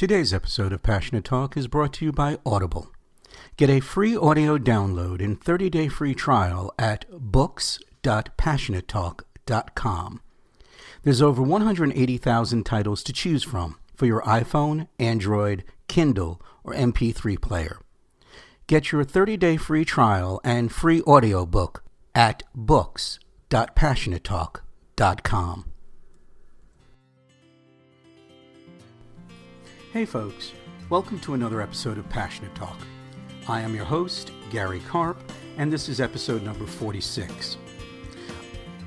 Today's episode of Passionate Talk is brought to you by Audible. Get a free audio download and 30-day free trial at books.passionatetalk.com. There's over 180,000 titles to choose from for your iPhone, Android, Kindle, or MP3 player. Get your 30-day free trial and free audiobook at books.passionatetalk.com. Hey folks, welcome to another episode of Passionate Talk. I am your host, Gary Karp, and this is episode number 46.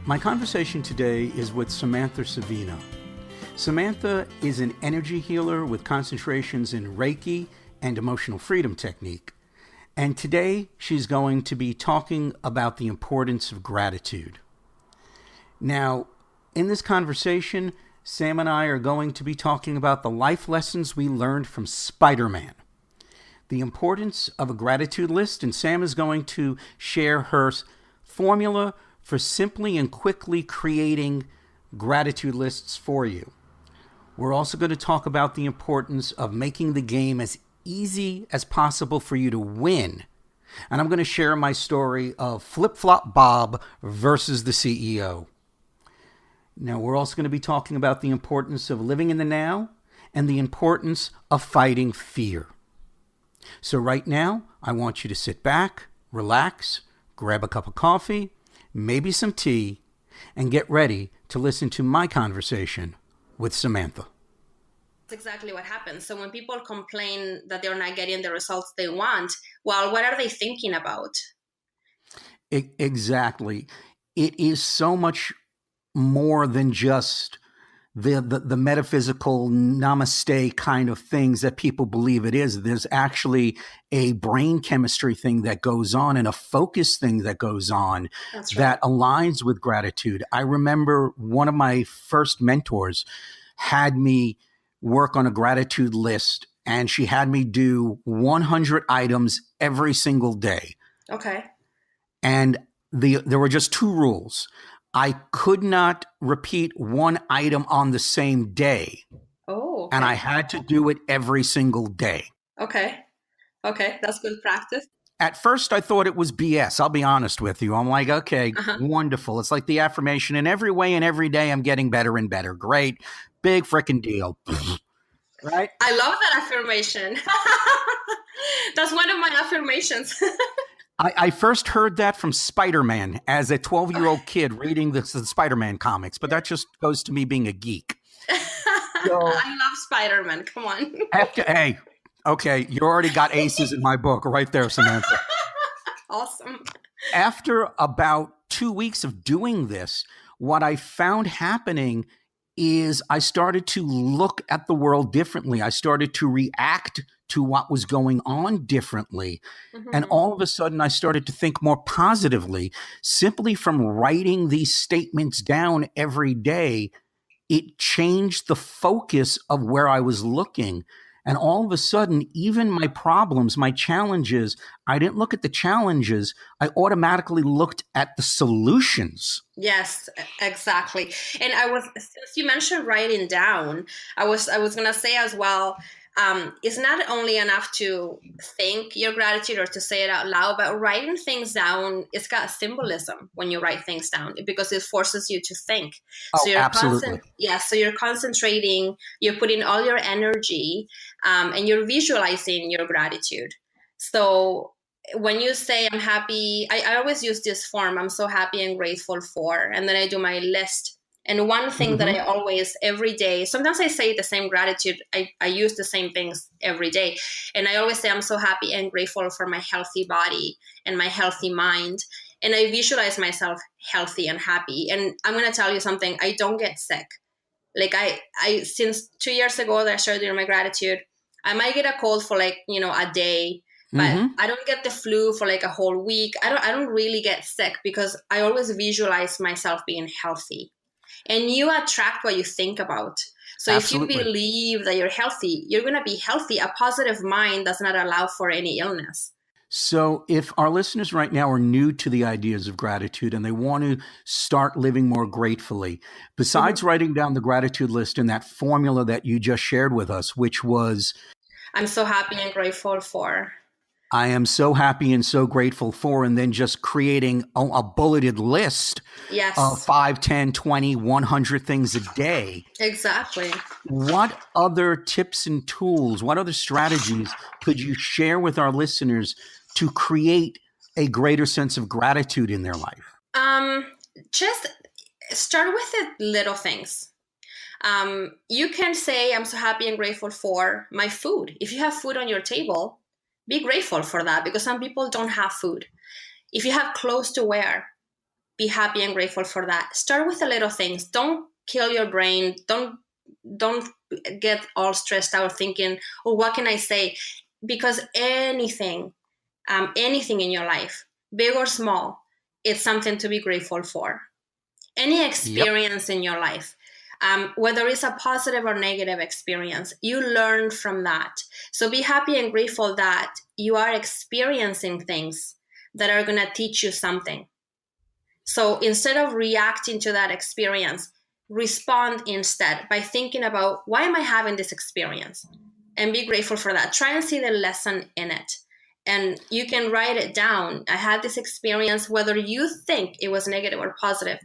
My conversation today is with Samantha Cervino. Samantha is an energy healer with concentrations in Reiki and emotional freedom technique. And today she's going to be talking about the importance of gratitude. Now, in this conversation, Sam and I are going to be talking about the life lessons we learned from Spider-Man, the importance of a gratitude list, and Sam is going to share her formula for simply and quickly creating gratitude lists for you. We're also going to talk about the importance of making the game as easy as possible for you to win. And I'm going to share my story of Flip-Flop Bob versus the CEO. Now, we're also going to be talking about the importance of living in the now and the importance of fighting fear. So right now, I want you to sit back, relax, grab a cup of coffee, maybe some tea, and get ready to listen to my conversation with Samantha. That's exactly what happens. So when people complain that they're not getting the results they want, well, what are they thinking about? Exactly. It is so much more than just the metaphysical namaste kind of things that people believe it is. There's actually a brain chemistry thing that goes on and a focus thing that goes on that aligns with gratitude. I remember one of my first mentors had me work on a gratitude list, and she had me do 100 items every single day. Okay. And there were just two rules. I could not repeat one item on the same day. Oh, okay. And I had to do it every single day. Okay. That's good practice. At first, I thought it was BS. I'll be honest with you. I'm like, okay, wonderful. It's like the affirmation in every way and every day I'm getting better and better. Great. Big freaking deal. Right? I love that affirmation. That's one of my affirmations. I first heard that from Spider-Man as a 12-year-old kid reading the Spider-Man comics, but that just goes to me being a geek. So, I love Spider-Man. Come on. Hey, okay, you already got aces in my book right there, Samantha. Awesome. After about 2 weeks of doing this, what I found happening is I started to look at the world differently. I started to react to what was going on differently. And all of a sudden, I started to think more positively. Simply from writing these statements down every day, it changed the focus of where I was looking. And all of a sudden, even my problems, my challenges, I didn't look at the challenges. I automatically looked at the solutions. Yes, exactly. And since you mentioned writing down, I was going to say as well, it's not only enough to think your gratitude or to say it out loud, but writing things down, it's got symbolism when you write things down because it forces you to think. So you're absolutely. So you're concentrating, you're putting all your energy, and you're visualizing your gratitude. So when you say I'm happy, I always use this form, I'm so happy and grateful for, and then I do my list. And one thing that I always, every day, sometimes I say the same gratitude. I use the same things every day. And I always say, I'm so happy and grateful for my healthy body and my healthy mind. And I visualize myself healthy and happy. And I'm going to tell you something, I don't get sick. Like I since 2 years ago that I started doing my gratitude, I might get a cold for a day, but I don't get the flu for a whole week. I don't really get sick because I always visualize myself being healthy. And you attract what you think about. So Absolutely. If you believe that you're healthy, you're going to be healthy. A positive mind does not allow for any illness. So, if our listeners right now are new to the ideas of gratitude and they want to start living more gratefully, Mhm. besides writing down the gratitude list and that formula that you just shared with us, which was, I'm so happy and grateful for. I am so happy and so grateful for, and then just creating a bulleted list of Yes, 5, 10, 20, 100 things a day. exactly. What other tips and tools, what other strategies could you share with our listeners to create a greater sense of gratitude in their life? Um, just start with the little things. You can say, I'm so happy and grateful for my food. If you have food on your table, be grateful for that because some people don't have food. If you have clothes to wear, be happy and grateful for that. Start with the little things. Don't kill your brain. Don't get all stressed out thinking, oh, what can I say? Because anything in your life, big or small, it's something to be grateful for. Any Yep. experience in your life, whether it's a positive or negative experience, you learn from that. So be happy and grateful that you are experiencing things that are going to teach you something. So instead of reacting to that experience, respond instead by thinking about why am I having this experience? And be grateful for that. Try and see the lesson in it. And you can write it down. I had this experience, whether you think it was negative or positive.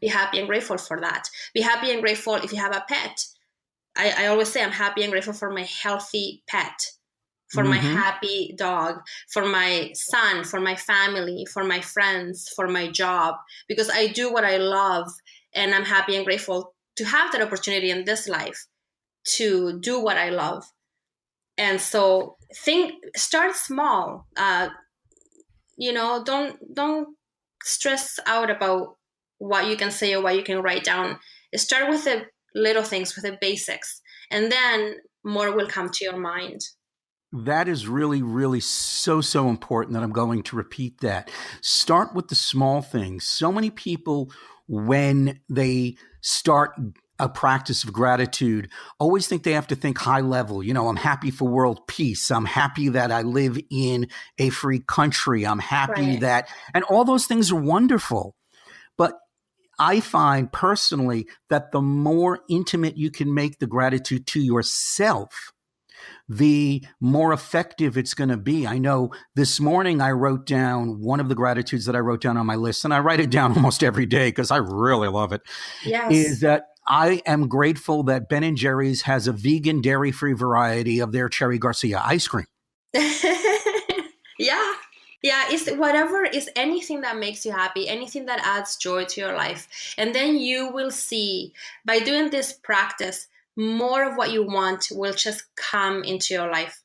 Be happy and grateful for that. Be happy and grateful if you have a pet. I always say I'm happy and grateful for my healthy pet, for my Mm-hmm. happy dog, for my son, for my family, for my friends, for my job, because I do what I love and I'm happy and grateful to have that opportunity in this life to do what I love. And so start small. Don't stress out about what you can say or what you can write down. Start with the little things, with the basics, and then more will come to your mind. That is really, really so, so important that I'm going to repeat that. Start with the small things. So many people, when they start a practice of gratitude, always think they have to think high level. I'm happy for world peace. I'm happy that I live in a free country. I'm happy Right. that, and all those things are wonderful. But I find personally that the more intimate you can make the gratitude to yourself, the more effective it's going to be. I know this morning I wrote down one of the gratitudes that I wrote down on my list, and I write it down almost every day because I really love it, is Yes. that I am grateful that Ben and Jerry's has a vegan dairy-free variety of their Cherry Garcia ice cream. Yeah. Yeah, it's whatever is anything that makes you happy, anything that adds joy to your life. And then you will see by doing this practice, more of what you want will just come into your life.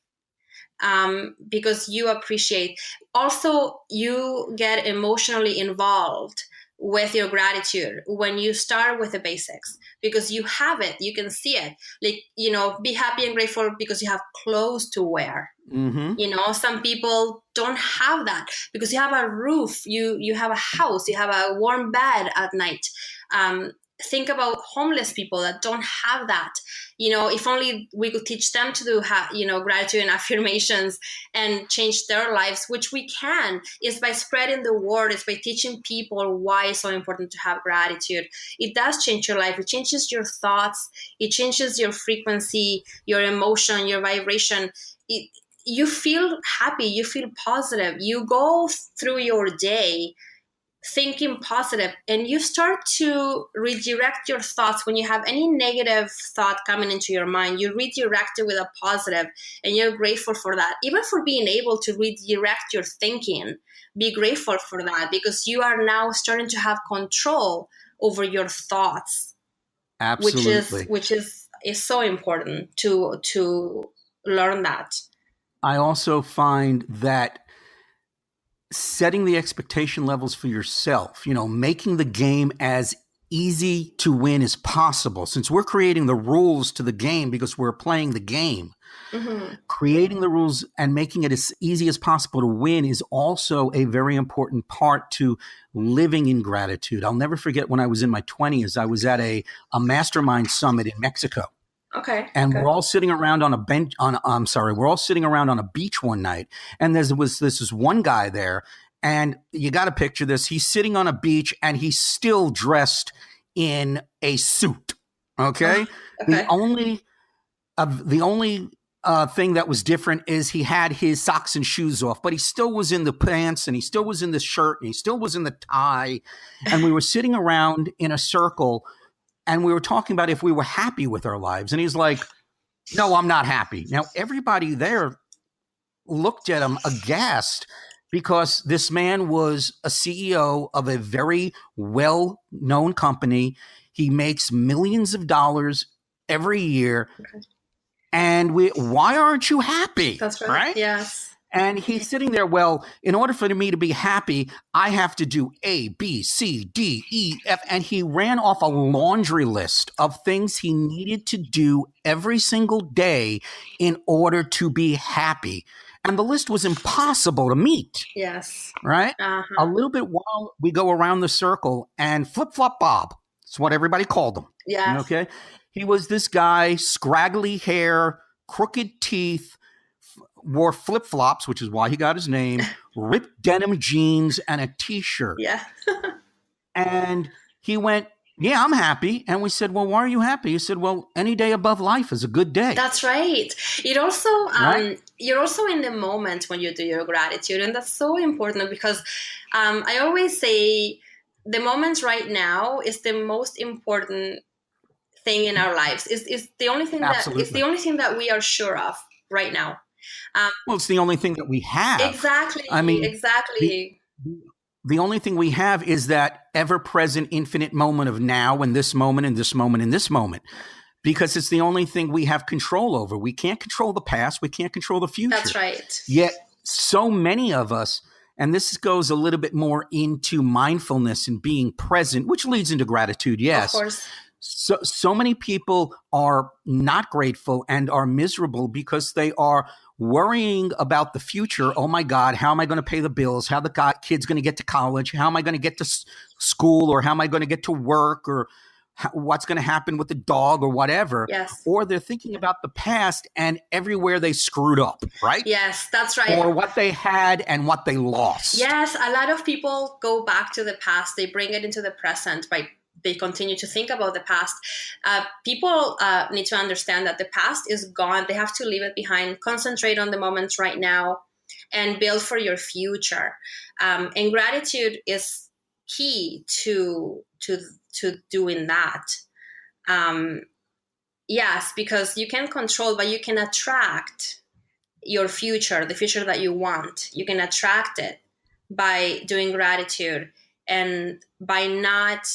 Because you appreciate. Also, you get emotionally involved with your gratitude when you start with the basics because you have it, you can see it. Like, be happy and grateful because you have clothes to wear. Mm-hmm. Some people don't have that because you have a roof, you have a house, you have a warm bed at night. Think about homeless people that don't have that. If only we could teach them to do gratitude and affirmations and change their lives, which we can, is by spreading the word, is by teaching people why it's so important to have gratitude. It does change your life. It changes your thoughts, it changes your frequency, your emotion, your vibration. You feel happy, you feel positive, you go through your day thinking positive, and you start to redirect your thoughts. When you have any negative thought coming into your mind, you redirect it with a positive, and you're grateful for that. Even for being able to redirect your thinking, be grateful for that because you are now starting to have control over your thoughts, which is Absolutely. which is so important to learn that. I also find that setting the expectation levels for yourself, making the game as easy to win as possible. Since we're creating the rules to the game because we're playing the game, Hmm. creating the rules and making it as easy as possible to win is also a very important part to living in gratitude. I'll never forget when I was in my 20s, I was at a mastermind summit in Mexico. Okay. And Okay. we're all sitting around on a bench we're all sitting around on a beach one night, and there was this one guy there, and you got to picture this. He's sitting on a beach and he's still dressed in a suit. Okay. The Okay. only the only thing that was different is he had his socks and shoes off, but he still was in the pants, and he still was in the shirt, and he still was in the tie. And we were sitting around in a circle, and we were talking about if we were happy with our lives. And he's like, no, I'm not happy. Now, everybody there looked at him aghast, because this man was a CEO of a very well-known company. He makes millions of dollars every year. Okay. And why aren't you happy? That's right. Right? Yes. And he's sitting there, well, in order for me to be happy, I have to do A, B, C, D, E, F. And he ran off a laundry list of things he needed to do every single day in order to be happy. And the list was impossible to meet. Yes. Right? Uh-huh. A little bit while we go around the circle, and Flip Flop Bob, that's what everybody called him. Yeah. Okay. He was this guy, scraggly hair, crooked teeth, wore flip-flops, which is why he got his name, ripped denim jeans, and a t-shirt. Yeah. And he went, yeah, I'm happy. And we said, well, why are you happy? He said, well, any day above life is a good day. That's right. It also, Right? you're also in the moment when you do your gratitude. And that's so important, because I always say the moment right now is the most important thing in our lives. It's the only thing Absolutely. it's the only thing that we are sure of right now. Well, it's the only thing that we have. Exactly. I mean, exactly. The only thing we have is that ever-present infinite moment of now, and this moment and this moment and this moment, because it's the only thing we have control over. We can't control the past. We can't control the future. That's right. Yet so many of us, and this goes a little bit more into mindfulness and being present, which leads into gratitude, yes. Of course. So many people are not grateful and are miserable because they are worrying about the future. Oh my God, how am I going to pay the bills? How the kid's going to get to college? How am I going to get to school? Or how am I going to get to work? Or what's going to happen with the dog or whatever? Yes. Or they're thinking about the past and everywhere they screwed up, right? Yes, that's right. Or what they had and what they lost. Yes, a lot of people go back to the past. They bring it into the present by they continue to think about the past. People need to understand that the past is gone. They have to leave it behind. Concentrate on the moments right now and build for your future. And gratitude is key to doing that. Yes, because you can control, but you can attract your future, the future that you want. You can attract it by doing gratitude and by not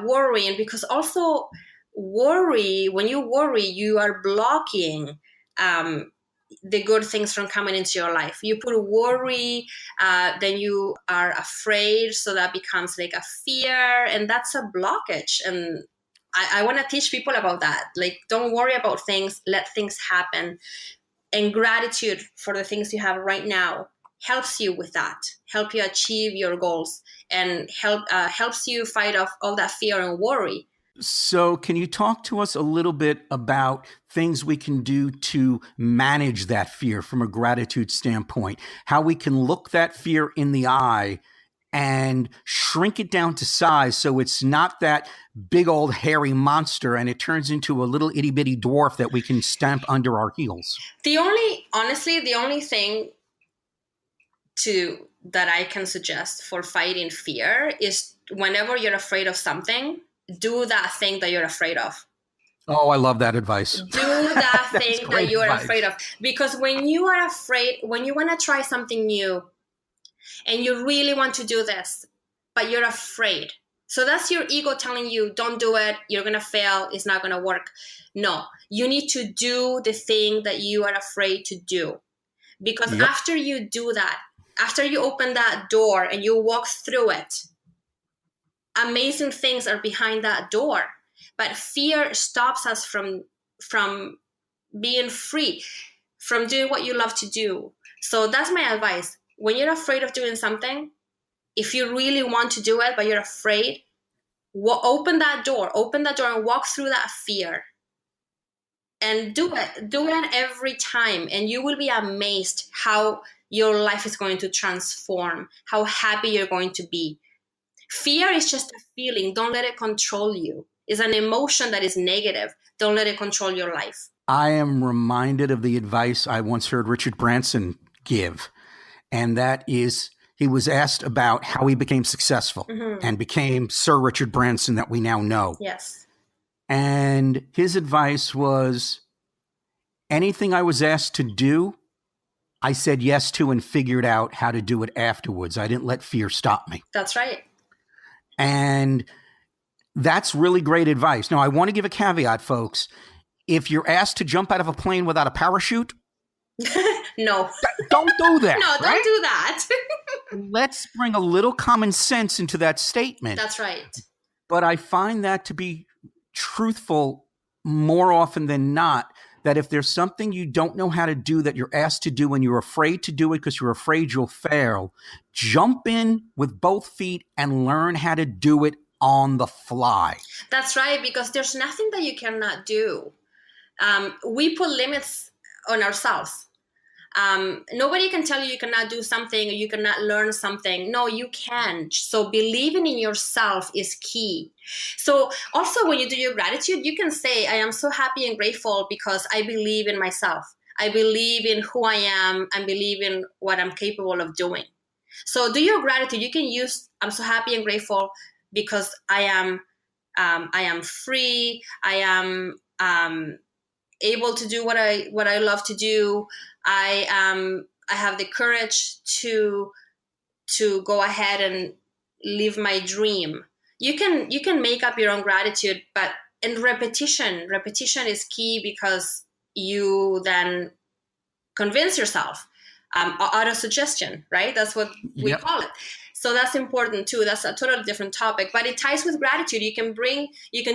worrying, because also when you worry, you are blocking the good things from coming into your life. You put worry, then you are afraid, so that becomes like a fear, and that's a blockage. And I want to teach people about that. Like, don't worry about things, let things happen. And gratitude for the things you have right now helps you with that, help you achieve your goals, and helps you fight off all that fear and worry. So can you talk to us a little bit about things we can do to manage that fear from a gratitude standpoint? How we can look that fear in the eye and shrink it down to size, so it's not that big old hairy monster and it turns into a little itty bitty dwarf that we can stamp under our heels. Honestly, the only thing that I can suggest for fighting fear is, whenever you're afraid of something, do that thing that you're afraid of. Oh, I love that advice. Do that thing that you are afraid of. Because when you are afraid, when you want to try something new and you really want to do this, but you're afraid. So that's your ego telling you, don't do it. You're going to fail. It's not going to work. No, you need to do the thing that you are afraid to do. Because after you do that, after you open that door and you walk through it, amazing things are behind that door. But fear stops us from being free, from doing what you love to do. So that's my advice. When you're afraid of doing something, if you really want to do it, but you're afraid, open that door and walk through that fear. And do it every time, and you will be amazed how your life is going to transform, how happy you're going to be. Fear is just a feeling. Don't let it control you. It's an emotion that is negative. Don't let it control your life. I am reminded of the advice I once heard Richard Branson give, and that is, he was asked about how he became successful and became Sir Richard Branson that we now know. Yes. And his advice was, anything I was asked to do, I said yes to and figured out how to do it afterwards. I didn't let fear stop me. That's right. And that's really great advice. Now, I want to give a caveat, folks. If you're asked to jump out of a plane without a parachute, no. Don't do that. No, don't right? do that. Let's bring a little common sense into that statement. That's right. But I find that to be truthful more often than not, that if there's something you don't know how to do that you're asked to do and you're afraid to do it because you're afraid you'll fail, jump in with both feet and learn how to do it on the fly. That's right, because there's nothing that you cannot do. We put limits on ourselves. Nobody can tell you cannot do something or you cannot learn something. No, you can. So believing in yourself is key. So also when you do your gratitude, you can say, I am so happy and grateful because I believe in myself. I believe in who I am and believe in what I'm capable of doing. So do your gratitude. You can use, I'm so happy and grateful because I am free. I am able to do what I love to do. I have the courage to go ahead and live my dream. You can make up your own gratitude, but in repetition is key, because you then convince yourself. Auto-suggestion, right? That's what we call it. So that's important too. That's a totally different topic, but it ties with gratitude. You can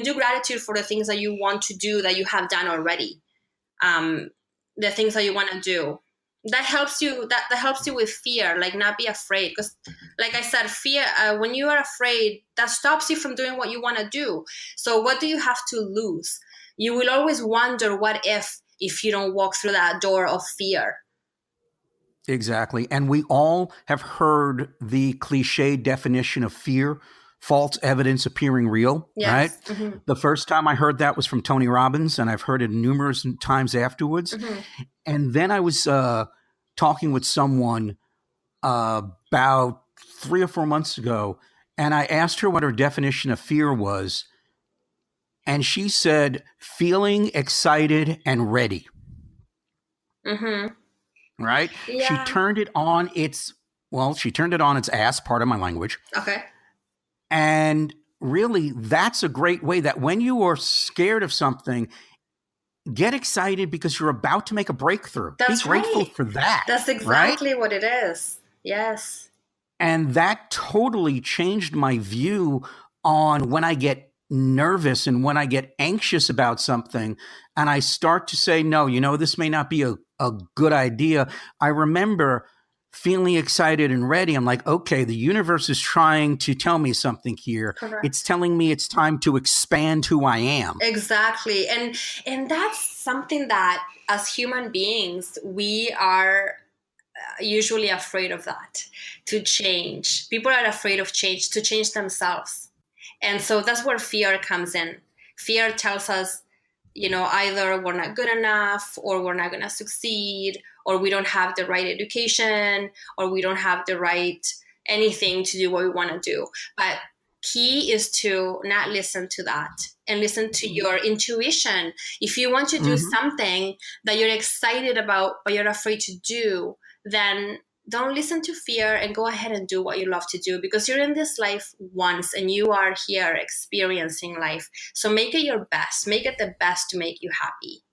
do gratitude for the things that you want to do that you have done already. The things that you want to do. That helps you. That helps you with fear. Like, not be afraid, because, like I said, fear. When you are afraid, that stops you from doing what you want to do. So, what do you have to lose? You will always wonder, what if you don't walk through that door of fear? Exactly. And we all have heard the cliche definition of fear: false evidence appearing real, right? Mm-hmm. The first time I heard that was from Tony Robbins, and I've heard it numerous times afterwards. Mm-hmm. And then I was talking with someone about 3 or 4 months ago, and I asked her what her definition of fear was. And she said, feeling excited and ready. Mm-hmm. Right? Yeah. She turned it on its ass, part of my language. Okay. And really, that's a great way that when you are scared of something, get excited because you're about to make a breakthrough. That's Be grateful right. for that. That's exactly what it is. Yes. And that totally changed my view on when I get nervous and when I get anxious about something and I start to say, no, this may not be a good idea. I remember feeling excited and ready. I'm like, okay, the universe is trying to tell me something here. Correct. It's telling me it's time to expand who I am. Exactly. And that's something that as human beings, we are usually afraid of, that, to change. People are afraid of change, to change themselves. And so that's where fear comes in. Fear tells us, either we're not good enough, or we're not going to succeed, or we don't have the right education, or we don't have the right anything to do what we want to do. But key is to not listen to that and listen to your intuition. If you want to do something that you're excited about, but you're afraid to do, then don't listen to fear and go ahead and do what you love to do, because you're in this life once and you are here experiencing life. So make it your best. Make it the best to make you happy.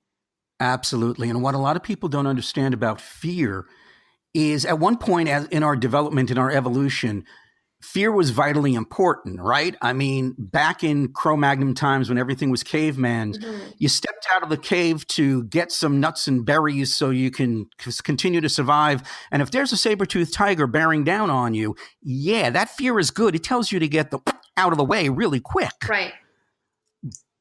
Absolutely. And what a lot of people don't understand about fear is, at one point in our development, in our evolution, fear was vitally important, right? I mean, back in Cro-Magnon times when everything was caveman, you stepped out of the cave to get some nuts and berries so you can continue to survive. And if there's a saber-toothed tiger bearing down on you, that fear is good. It tells you to get out of the way really quick. Right.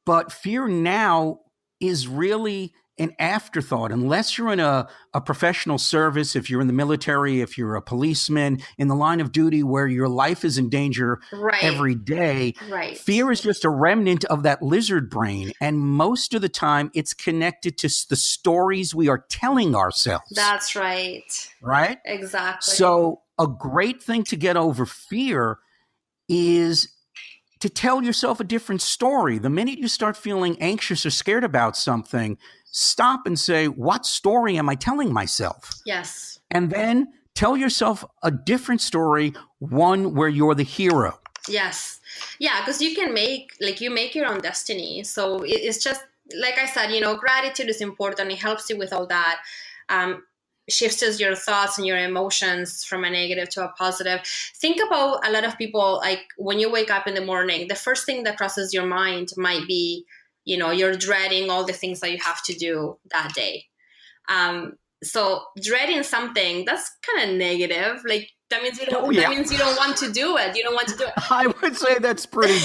But fear now is really an afterthought unless you're in a professional service, if you're in the military, if you're a policeman in the line of duty where your life is in danger every day. Right. Fear is just a remnant of that lizard brain. And most of the time it's connected to the stories we are telling ourselves. That's right. Right? Exactly. So a great thing to get over fear is to tell yourself a different story. The minute you start feeling anxious or scared about something, stop and say, what story am I telling myself? Yes. And then tell yourself a different story, one where you're the hero. Yes. Yeah, because you can make your own destiny. So it's just, like I said, gratitude is important. It helps you with all that. Shifts your thoughts and your emotions from a negative to a positive. Think about a lot of people, like when you wake up in the morning, the first thing that crosses your mind might be, you're dreading all the things that you have to do that day. So dreading something, that's kind of negative. Like that means you don't want to do it. You don't want to do it. I would say that's pretty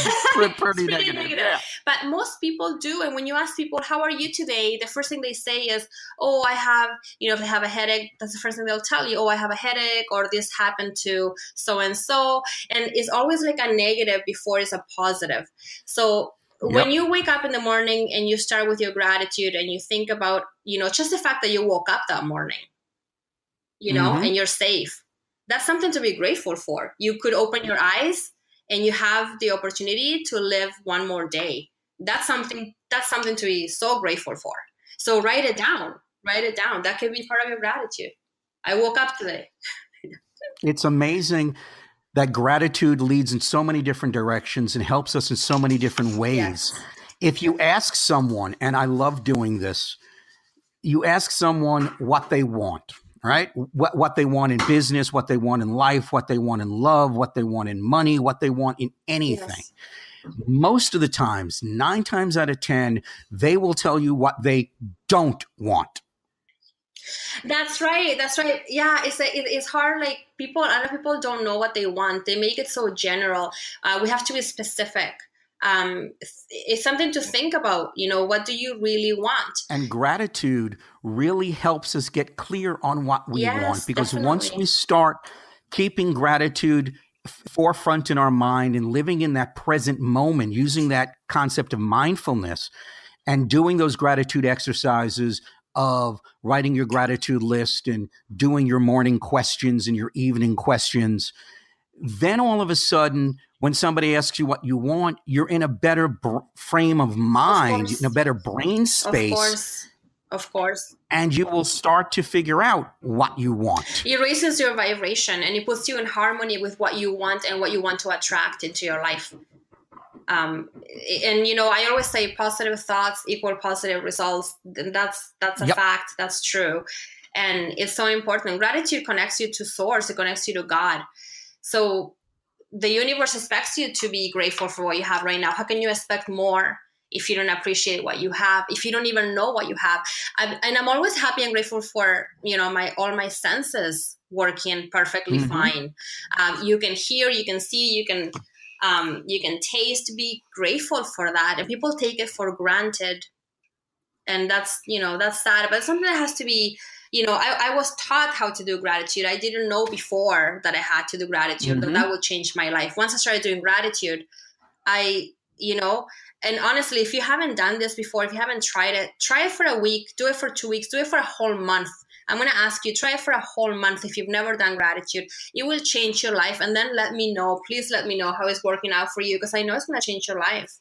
negative. Yeah. But most people do. And when you ask people, how are you today? The first thing they say is, oh, I have, if they have a headache, that's the first thing they'll tell you. Oh, I have a headache, or this happened to so-and-so. And it's always like a negative before it's a positive. So when you wake up in the morning and you start with your gratitude and you think about, just the fact that you woke up that morning, and you're safe, that's something to be grateful for. You could open your eyes and you have the opportunity to live one more day. That's something to be so grateful for. So write it down. That could be part of your gratitude. I woke up today. It's amazing that gratitude leads in so many different directions and helps us in so many different ways. Yes. If you ask someone, and I love doing this, you ask someone what they want, right? What they want in business, what they want in life, what they want in love, what they want in money, what they want in anything. Yes. Most of the times, 9 times out of 10, they will tell you what they don't want. That's right. Yeah, it's hard. Like a lot of people don't know what they want. They make it so general. We have to be specific. It's something to think about. What do you really want? And gratitude really helps us get clear on what we want, because once we start keeping gratitude forefront in our mind and living in that present moment, using that concept of mindfulness and doing those gratitude exercises of writing your gratitude list and doing your morning questions and your evening questions, then all of a sudden, when somebody asks you what you want, you're in a better frame of mind, in a better brain space. Of course. And you will start to figure out what you want. It raises your vibration and it puts you in harmony with what you want and what you want to attract into your life. And I always say positive thoughts equal positive results. That's a fact. That's true. And it's so important. Gratitude connects you to source. It connects you to God. So the universe expects you to be grateful for what you have right now. How can you expect more if you don't appreciate what you have, if you don't even know what you have? And I'm always happy and grateful for, all my senses working perfectly fine. You can hear, you can see, you can taste. Be grateful for that. And people take it for granted. And that's sad, but something that has to be, I was taught how to do gratitude. I didn't know before that I had to do gratitude, that would change my life. Once I started doing gratitude, and honestly, if you haven't done this before, if you haven't tried it, try it for a week, do it for 2 weeks, do it for a whole month. I'm going to ask you, try it for a whole month. If you've never done gratitude, it will change your life. And then please let me know how it's working out for you, because I know it's going to change your life.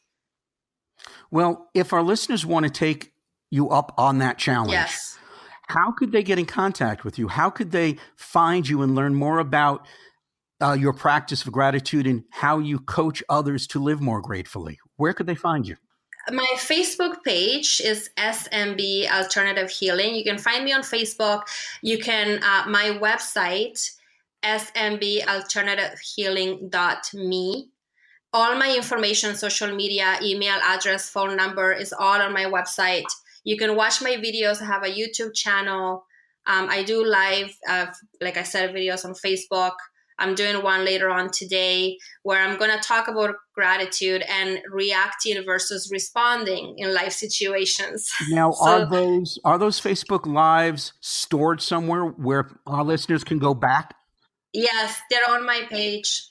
Well, if our listeners want to take you up on that challenge, how could they get in contact with you? How could they find you and learn more about your practice of gratitude and how you coach others to live more gratefully? Where could they find you? My Facebook page is SMB Alternative Healing. You can find me on Facebook. You can, my website, smbalternativehealing.me. All my information, social media, email address, phone number is all on my website. You can watch my videos. I have a YouTube channel. I do live, like I said, videos on Facebook. I'm doing one later on today where I'm going to talk about gratitude and reacting versus responding in life situations. Now, So are those Facebook Lives stored somewhere where our listeners can go back? yes, they're on my page.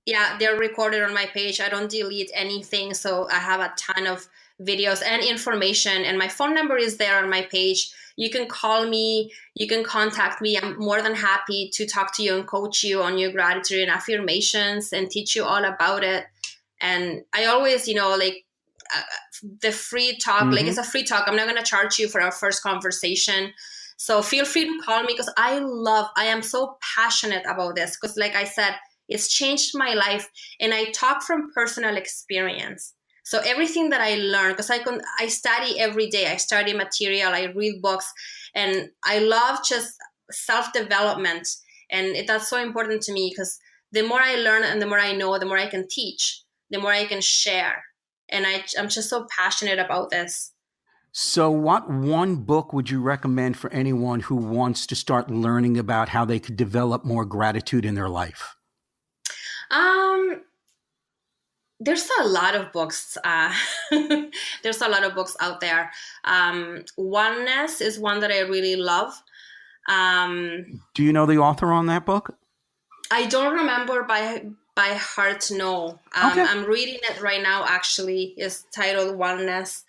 Yeah, they're recorded on my page. I don't delete anything. So I have a ton of videos and information, and my phone number is there on my page. You can call me, you can contact me. I'm more than happy to talk to you and coach you on your gratitude and affirmations and teach you all about it. And I always, uh, the free talk, like it's a free talk. I'm not going to charge you for our first conversation. So feel free to call me because I am so passionate about this because, like I said, it's changed my life, and I talk from personal experience. So everything that I learn, because I study every day. I study material, I read books, and I love just self-development. And that's so important to me because the more I learn and the more I know, the more I can teach, the more I can share. And I'm just so passionate about this. So, what one book would you recommend for anyone who wants to start learning about how they could develop more gratitude in their life? Um, there's a lot of books. There's a lot of books out there. Oneness is one that I really love. Do you know the author on that book? I don't remember by heart. No, Okay. I'm reading it right now. Actually, it's titled Oneness.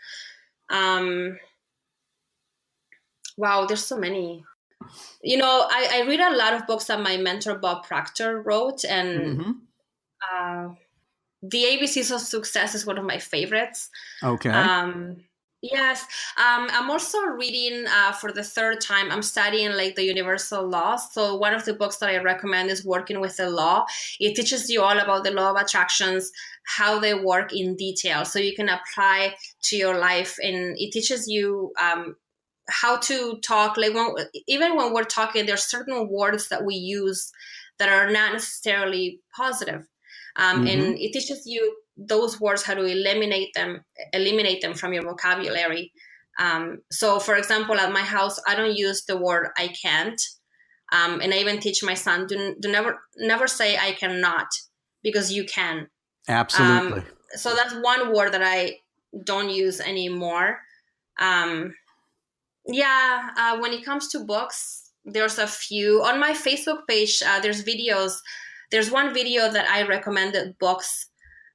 Wow, there's so many. I read a lot of books that my mentor Bob Proctor wrote, and uh, The ABCs of Success is one of my favorites. Okay. Um, yes, I'm also reading for the third time. I'm studying like the universal laws. So one of the books that I recommend is Working with the Law. It teaches you all about the law of attractions, how they work in detail, so you can apply to your life, and it teaches you how to talk. Like even when we're talking, there's certain words that we use that are not necessarily positive. And it teaches you those words, how to eliminate them from your vocabulary. So for example, at my house, I don't use the word I can't. And I even teach my son, do never say I cannot, because you can. Absolutely. So that's one word that I don't use anymore. Um, when it comes to books, there's a few on my Facebook page. There's videos. There's one video that I recommended books,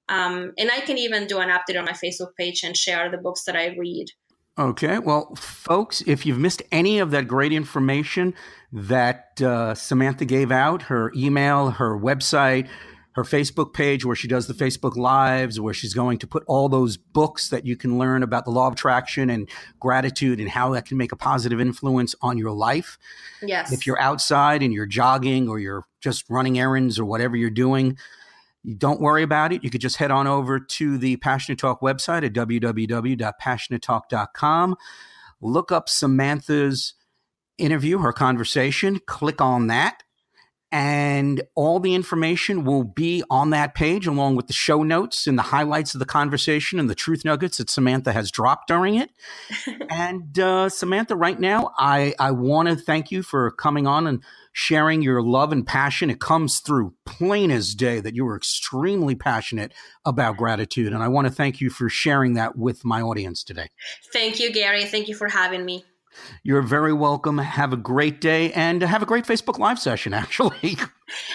and I can even do an update on my Facebook page and share the books that I read. Okay. Well, folks, if you've missed any of that great information that Samantha gave out, her email, her website, her Facebook page where she does the Facebook Lives, where she's going to put all those books that you can learn about the law of attraction and gratitude and how that can make a positive influence on your life. Yes. If you're outside and you're jogging or you're just running errands or whatever you're doing, don't worry about it. You could just head on over to the Passionate Talk website at www.passionatetalk.com. Look up Samantha's interview, her conversation, click on that, and all the information will be on that page along with the show notes and the highlights of the conversation and the truth nuggets that Samantha has dropped during it. And Samantha, right now, I want to thank you for coming on and sharing your love and passion. It comes through plain as day that you are extremely passionate about gratitude. And I want to thank you for sharing that with my audience today. Thank you, Gary. Thank you for having me. You're very welcome. Have a great day and have a great Facebook Live session, actually.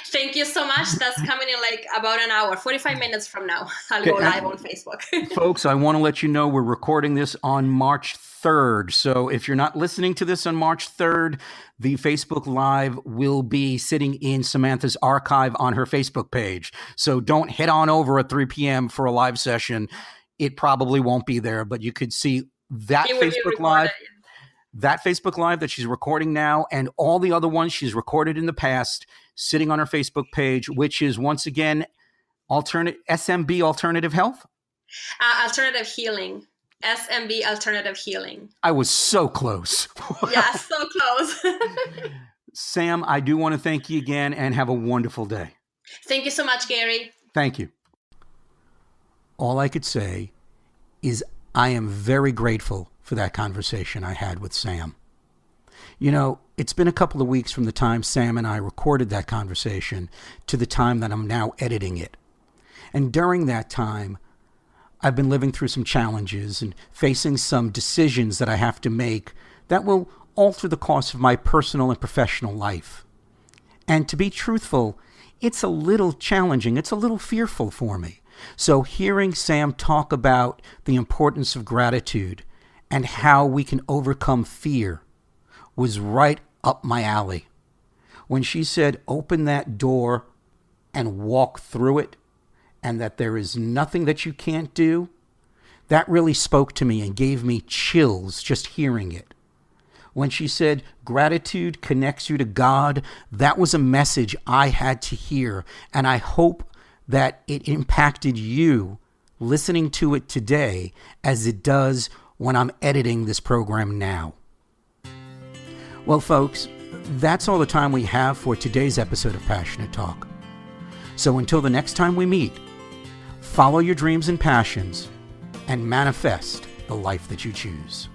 Thank you so much. That's coming in like about an hour, 45 minutes from now. I'll go live on Facebook. Folks, I want to let you know we're recording this on March 3rd. So if you're not listening to this on March 3rd, the Facebook Live will be sitting in Samantha's archive on her Facebook page. So don't head on over at 3 p.m. for a live session. It probably won't be there, but you could see that Facebook Live. That Facebook Live that she's recording now and all the other ones she's recorded in the past sitting on her Facebook page, which is once again SMB Alternative Health? Alternative Healing. SMB Alternative Healing. I was so close. Yeah, so close. Sam, I do want to thank you again and have a wonderful day. Thank you so much, Gary. Thank you. All I could say is I am very grateful for that conversation I had with Sam. It's been a couple of weeks from the time Sam and I recorded that conversation to the time that I'm now editing it. And during that time, I've been living through some challenges and facing some decisions that I have to make that will alter the course of my personal and professional life. And to be truthful, it's a little challenging. It's a little fearful for me. So hearing Sam talk about the importance of gratitude and how we can overcome fear was right up my alley. When she said, open that door and walk through it, and that there is nothing that you can't do, that really spoke to me and gave me chills just hearing it. When she said, gratitude connects you to God, that was a message I had to hear, and I hope that it impacted you listening to it today as it does when I'm editing this program now. Well, folks, that's all the time we have for today's episode of Passionate Talk. So until the next time we meet, follow your dreams and passions and manifest the life that you choose.